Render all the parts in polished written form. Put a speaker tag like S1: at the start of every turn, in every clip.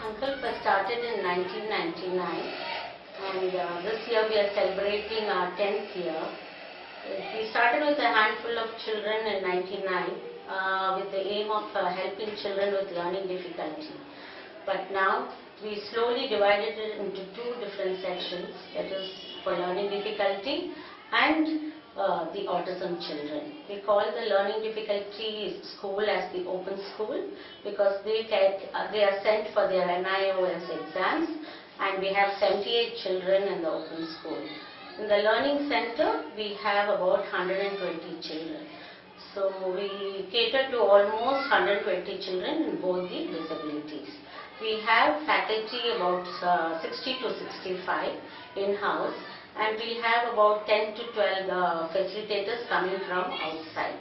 S1: Sankalp was started in 1999, and this year we are celebrating our 10th year. We started with a handful of children in 99 with the aim of helping children with learning difficulty. But now we slowly divided it into two different sections, that is for learning difficulty and the autism children. We call the learning difficulty school as the open school because they are sent for their NIOS exams, and we have 78 children in the open school. In the learning center we have about 120 children. So we cater to almost 120 children in both the disabilities. We have faculty about 60 to 65 in-house, and we have about 10 to 12 facilitators coming from outside.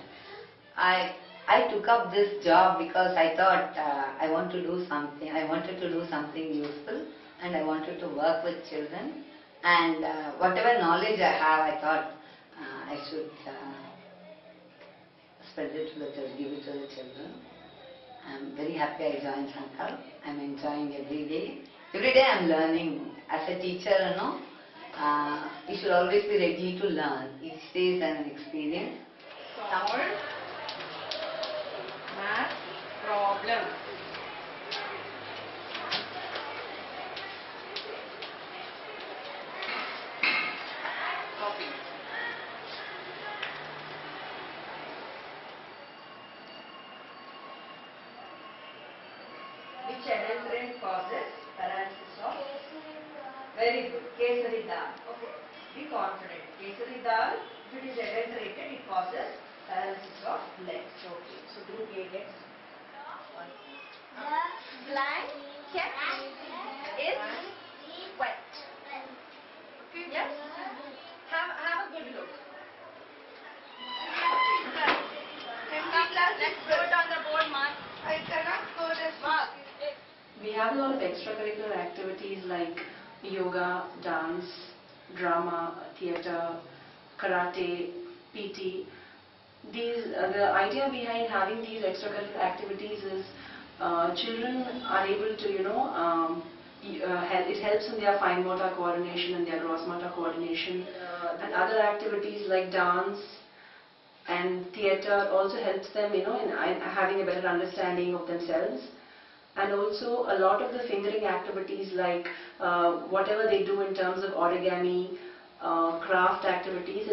S2: I took up this job because I thought I wanted to do something useful, and I wanted to work with children, and whatever knowledge I have, I thought I should spread it to give it to the children. I'm very happy I joined Sankalp. I'm enjoying every day. Every day I'm learning. As a teacher, we should always be ready to learn. Each day is an experience.
S3: Solve math problem. Copy. Which adulterant causes paralysis of? Very good. Kesari dal. Okay. Be confident. Kesari dal, if it is adulterated, it causes paralysis of legs. Okay. So group A gets 1.
S4: The blanket is wet. Okay. Yes. Have a good look. Let's put it on the board, Mark. I cannot go this Mark.
S5: We have a lot of extracurricular activities like yoga, dance, drama, theatre, karate, PT. The idea behind having these extracurricular activities is children are able to, it helps in their fine motor coordination and their gross motor coordination. And other activities like dance and theatre also helps them, in having a better understanding of themselves. And also a lot of the fingering activities like whatever they do in terms of origami, craft activities,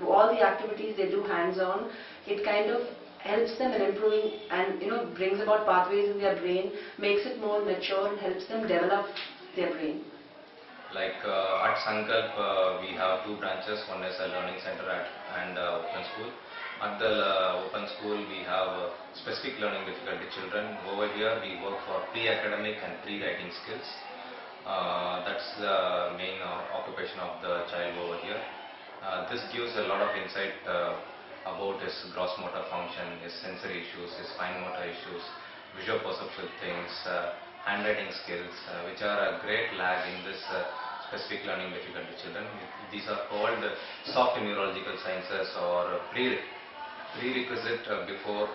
S5: all the activities they do hands-on, it kind of helps them in improving and brings about pathways in their brain, makes it more mature and helps them develop their brain.
S6: Like at Sankalp, we have two branches. One is a learning center and open school. At the open school, we have specific learning difficulty children. Over here, we work for pre-academic and pre-writing skills. That's the main occupation of the child over here. This gives a lot of insight about his gross motor function, his sensory issues, his fine motor issues, visual perceptual things, handwriting skills, which are a great lag in this specific learning difficulty children. These are called soft neurological sciences or prerequisite before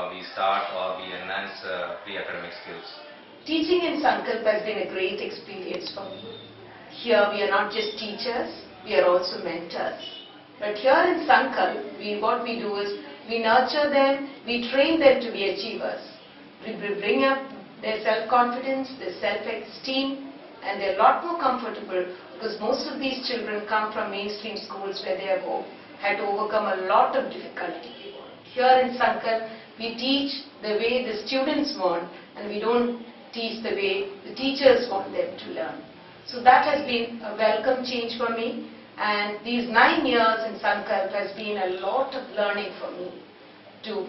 S6: we start or we enhance pre-academic skills.
S7: Teaching in Sankalp has been a great experience for me. Here we are not just teachers, we are also mentors. But here in Sankalp, what we do is we nurture them, we train them to be achievers. We bring up their self-confidence, their self-esteem, and they're a lot more comfortable because most of these children come from mainstream schools where they have had to overcome a lot of difficulty. Here in Sankalp, we teach the way the students want, and we don't teach the way the teachers want them to learn. So that has been a welcome change for me, and these 9 years in Sankalp has been a lot of learning for me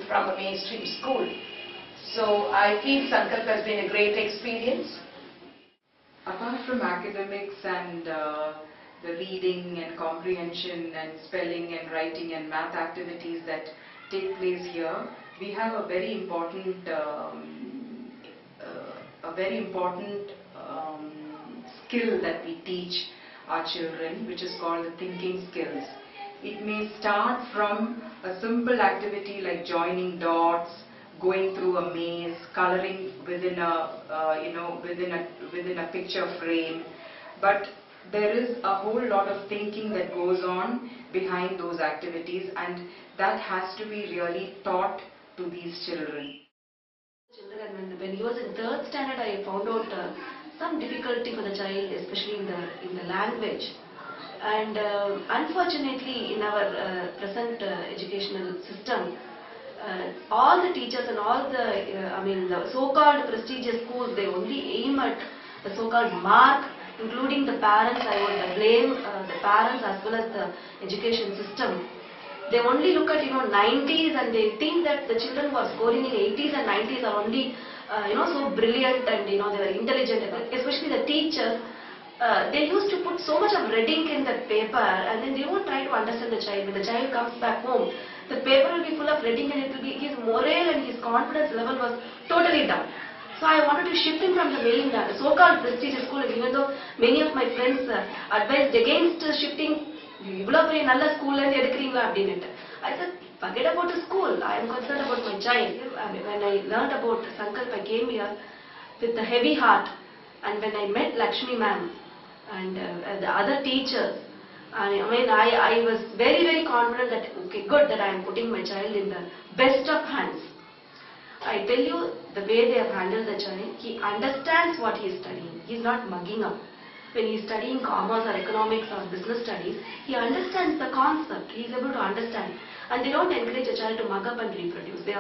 S7: from a mainstream school. So I feel Sankalp has been a great experience.
S8: Apart from academics and the reading and comprehension and spelling and writing and math activities that take place here, we have a very important skill that we teach our children, which is called the thinking skills. It may start from a simple activity like joining dots, going through a maze, coloring within a picture frame, but there is a whole lot of thinking that goes on behind those activities, and that has to be really taught to these children.
S9: Children, when he was in third standard, I found out some difficulty for the child, especially in the language. And unfortunately, in our present educational system, all the teachers and all the so-called prestigious schools, they only aim at the so-called mark, including the parents. I would blame the parents as well as the education system. They only look at 90s, and they think that the children who are scoring in 80s and 90s are only so brilliant, and they are intelligent. Especially the teachers, they used to put so much of red ink in that paper, and then they won't try to understand the child. When the child comes back home, the paper will be full of red ink, and it will be his morale and his confidence level was totally down. So I wanted to shift him from the main so-called prestigious school, and even though many of my friends advised against shifting, இவ்வளோ பெரிய நல்ல ஸ்கூல்லேருந்து எடுக்கிறீங்களா அப்படின்ட்டு. I said, forget about the school. I am concerned about my child. When I learned about Sankalp, I came here with a heavy heart. And when I met Lakshmi ma'am and the other teachers, I was very, very confident that, okay, good, that I am putting my child in the best of hands. I tell you, the way they have handled the child, he understands what he is studying. He is not mugging up. When he is studying commerce or economics or business studies, he understands the concept. He is able to understand. And they don't encourage a child to mug up and reproduce. They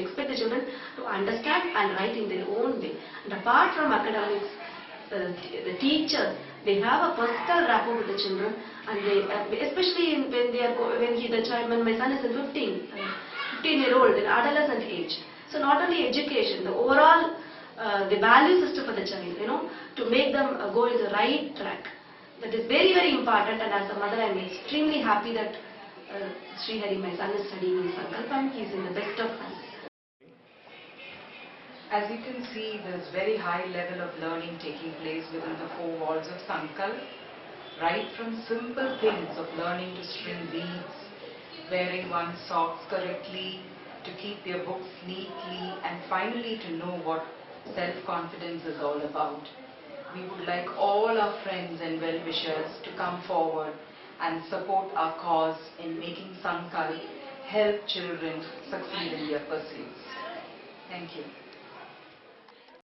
S9: expect the children to understand and write in their own way. And apart from academics, the teachers, they have a personal rapport with the children, and they, especially when my son is in 15-year-old, in adolescent age. So not only education, the overall the value system for the child, to make them go in the right track. That is very, very important, and as a mother, I am extremely happy that Srihari, my son, is studying in Sankalp, and he is in the best of hands.
S8: As you can see, there is very high level of learning taking place within the four walls of Sankalp, right from simple things of learning to string beads, wearing one's socks correctly, to keep their books neatly, and finally to know what self-confidence is all about. We would like all our friends and well-wishers to come forward and support our cause in making Sankalp help children succeed in their pursuits. Thank you.